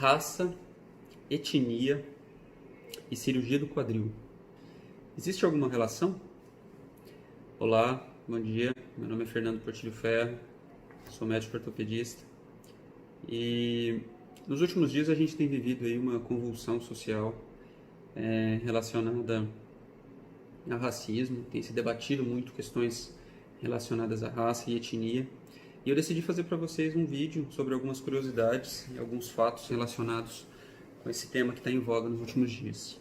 Raça, etnia e cirurgia do quadril. Existe alguma relação? Olá, bom dia. Meu nome é Fernando Portilho Ferro, sou médico ortopedista e nos últimos dias a gente tem vivido aí uma convulsão social relacionada ao racismo. Tem se debatido muito questões relacionadas à raça e etnia. E eu decidi fazer para vocês um vídeo sobre algumas curiosidades e alguns fatos relacionados com esse tema que está em voga nos últimos dias.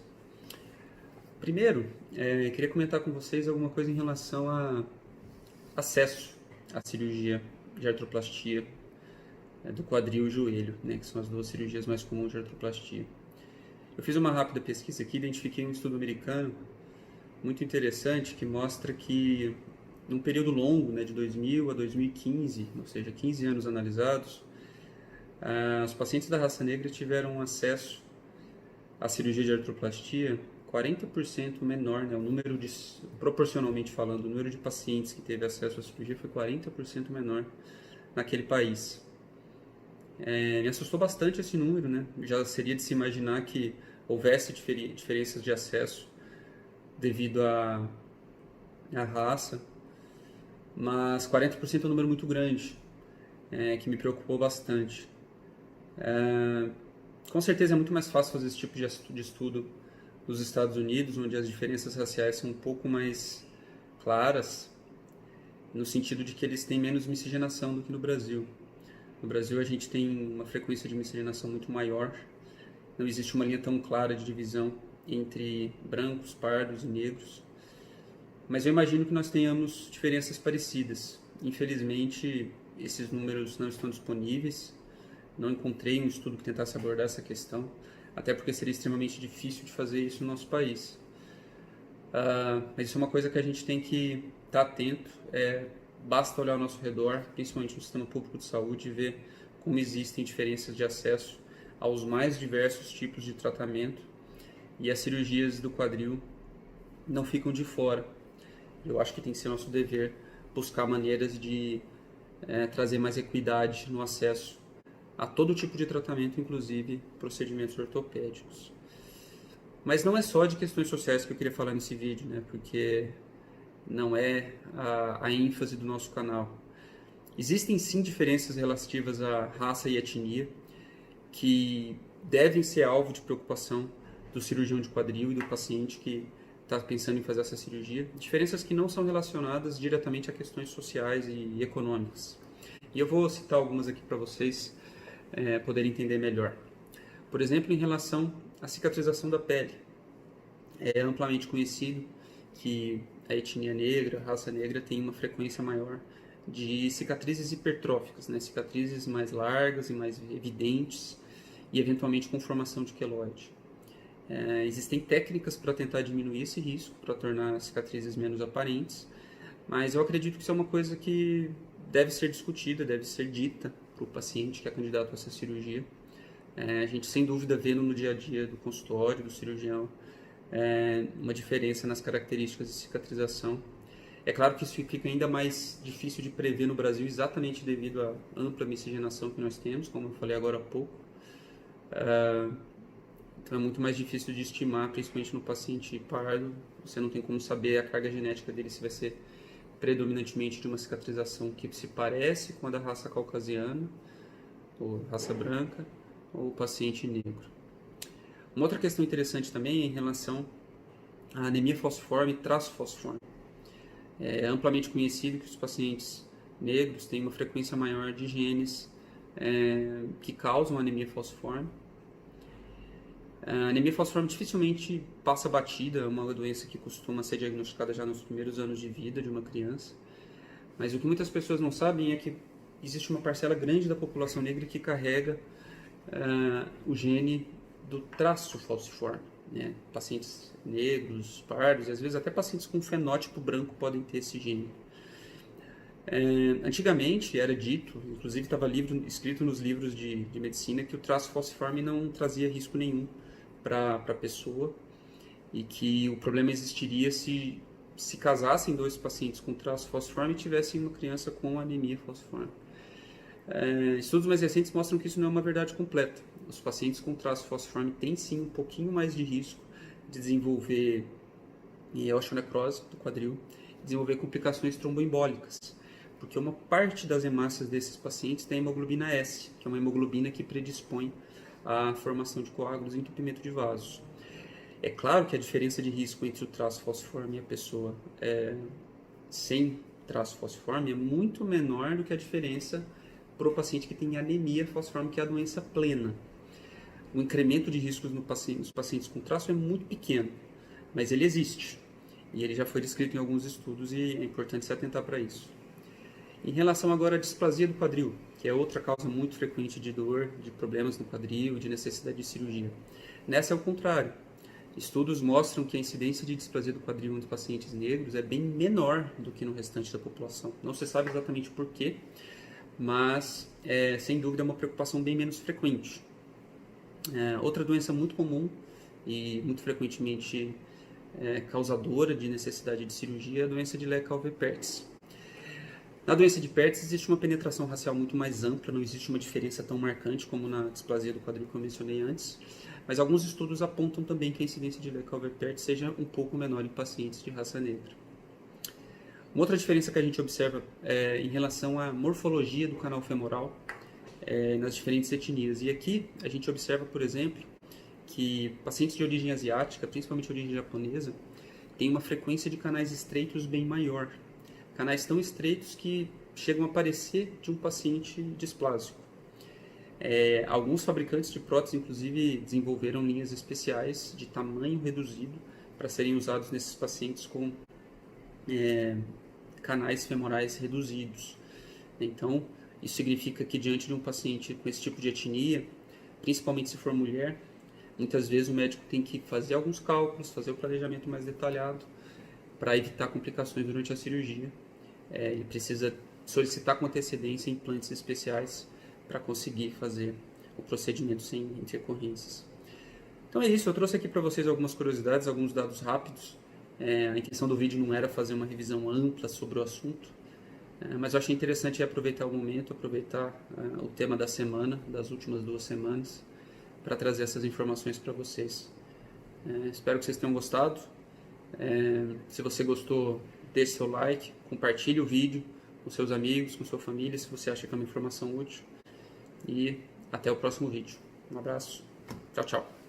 Primeiro, queria comentar com vocês alguma coisa em relação a acesso à cirurgia de artroplastia do quadril e joelho, né, que são as duas cirurgias mais comuns de artroplastia. Eu fiz uma rápida pesquisa aqui, identifiquei um estudo americano muito interessante que mostra que num período longo, né, de 2000 a 2015, ou seja, 15 anos analisados, os pacientes da raça negra tiveram acesso à cirurgia de artroplastia 40% menor, né, proporcionalmente falando, o número de pacientes que teve acesso à cirurgia foi 40% menor naquele país. Me assustou bastante esse número, né? Já seria de se imaginar que houvesse diferenças de acesso devido à raça, mas 40% é um número muito grande, que me preocupou bastante. Com certeza é muito mais fácil fazer esse tipo de estudo nos Estados Unidos, onde as diferenças raciais são um pouco mais claras, no sentido de que eles têm menos miscigenação do que no Brasil. No Brasil a gente tem uma frequência de miscigenação muito maior, não existe uma linha tão clara de divisão entre brancos, pardos e negros, mas eu imagino que nós tenhamos diferenças parecidas. Infelizmente, esses números não estão disponíveis, não encontrei um estudo que tentasse abordar essa questão, até porque seria extremamente difícil de fazer isso no nosso país. Mas isso é uma coisa que a gente tem que estar atento. Basta olhar ao nosso redor, principalmente no sistema público de saúde, e ver como existem diferenças de acesso aos mais diversos tipos de tratamento, e as cirurgias do quadril não ficam de fora. Eu acho que tem que ser nosso dever buscar maneiras de trazer mais equidade no acesso a todo tipo de tratamento, inclusive procedimentos ortopédicos. Mas não é só de questões sociais que eu queria falar nesse vídeo, né? Porque não é a ênfase do nosso canal. Existem sim diferenças relativas à raça e etnia que devem ser alvo de preocupação do cirurgião de quadril e do paciente que está pensando em fazer essa cirurgia. Diferenças que não são relacionadas diretamente a questões sociais e econômicas. E eu vou citar algumas aqui para vocês poderem entender melhor. Por exemplo, em relação à cicatrização da pele. É amplamente conhecido que a etnia negra, a raça negra, tem uma frequência maior de cicatrizes hipertróficas, né? Cicatrizes mais largas e mais evidentes e eventualmente com formação de queloide. Existem técnicas para tentar diminuir esse risco, para tornar as cicatrizes menos aparentes, mas eu acredito que isso é uma coisa que deve ser discutida, deve ser dita para o paciente que é candidato a essa cirurgia. A gente sem dúvida vê no dia a dia do consultório, do cirurgião, uma diferença nas características de cicatrização. É claro que isso fica ainda mais difícil de prever no Brasil, exatamente devido à ampla miscigenação que nós temos, como eu falei agora há pouco. Então é muito mais difícil de estimar, principalmente no paciente pardo. Você não tem como saber a carga genética dele, se vai ser predominantemente de uma cicatrização que se parece com a da raça caucasiana, ou raça branca, ou o paciente negro. Uma outra questão interessante também é em relação à anemia falciforme e traço falciforme. É amplamente conhecido que os pacientes negros têm uma frequência maior de genes que causam anemia falciforme. A anemia falciforme dificilmente passa batida, é uma doença que costuma ser diagnosticada já nos primeiros anos de vida de uma criança. Mas o que muitas pessoas não sabem é que existe uma parcela grande da população negra que carrega o gene do traço falciforme, né? Pacientes negros, pardos e às vezes até pacientes com fenótipo branco podem ter esse gene. Antigamente era dito, inclusive estava escrito nos livros de medicina, que o traço falciforme não trazia risco nenhum para a pessoa e que o problema existiria se casassem dois pacientes com traço falciforme e tivessem uma criança com anemia falciforme. Estudos mais recentes mostram que isso não é uma verdade completa. Os pacientes com traço falciforme têm sim um pouquinho mais de risco de desenvolver osteonecrose do quadril, desenvolver complicações tromboembólicas, porque uma parte das hemácias desses pacientes tem hemoglobina S, que é uma hemoglobina que predispõe à formação de coágulos e entupimento de vasos. É claro que a diferença de risco entre o traço falciforme e a pessoa sem traço falciforme é muito menor do que a diferença para o paciente que tem anemia falciforme, que é a doença plena. O incremento de riscos nos pacientes com traço é muito pequeno, mas ele existe. E ele já foi descrito em alguns estudos e é importante se atentar para isso. Em relação agora à displasia do quadril, que é outra causa muito frequente de dor, de problemas no quadril, de necessidade de cirurgia. Nessa é o contrário. Estudos mostram que a incidência de displasia do quadril nos pacientes negros é bem menor do que no restante da população. Não se sabe exatamente por quê, mas sem dúvida é uma preocupação bem menos frequente. Outra doença muito comum e muito frequentemente causadora de necessidade de cirurgia é a doença de Leclerc-Perthes. Na doença de Perthes existe uma penetração racial muito mais ampla, não existe uma diferença tão marcante como na displasia do quadril que eu mencionei antes, mas alguns estudos apontam também que a incidência de Leclerc-Perthes seja um pouco menor em pacientes de raça negra. Uma outra diferença que a gente observa é em relação à morfologia do canal femoral nas diferentes etnias. E aqui a gente observa, por exemplo, que pacientes de origem asiática, principalmente de origem japonesa, têm uma frequência de canais estreitos bem maior. Canais tão estreitos que chegam a parecer de um paciente displásico. Alguns fabricantes de próteses, inclusive, desenvolveram linhas especiais de tamanho reduzido para serem usados nesses pacientes com canais femorais reduzidos. Então, isso significa que diante de um paciente com esse tipo de etnia, principalmente se for mulher, muitas vezes o médico tem que fazer alguns cálculos, fazer o planejamento mais detalhado para evitar complicações durante a cirurgia. Ele precisa solicitar com antecedência implantes especiais para conseguir fazer o procedimento sem intercorrências. Então é isso, eu trouxe aqui para vocês algumas curiosidades, alguns dados rápidos. A intenção do vídeo não era fazer uma revisão ampla sobre o assunto, mas eu achei interessante aproveitar o momento, aproveitar o tema da semana, das últimas 2 semanas, para trazer essas informações para vocês. Espero que vocês tenham gostado. Se você gostou, deixe seu like, compartilhe o vídeo com seus amigos, com sua família, se você acha que é uma informação útil. E até o próximo vídeo. Um abraço. Tchau, tchau.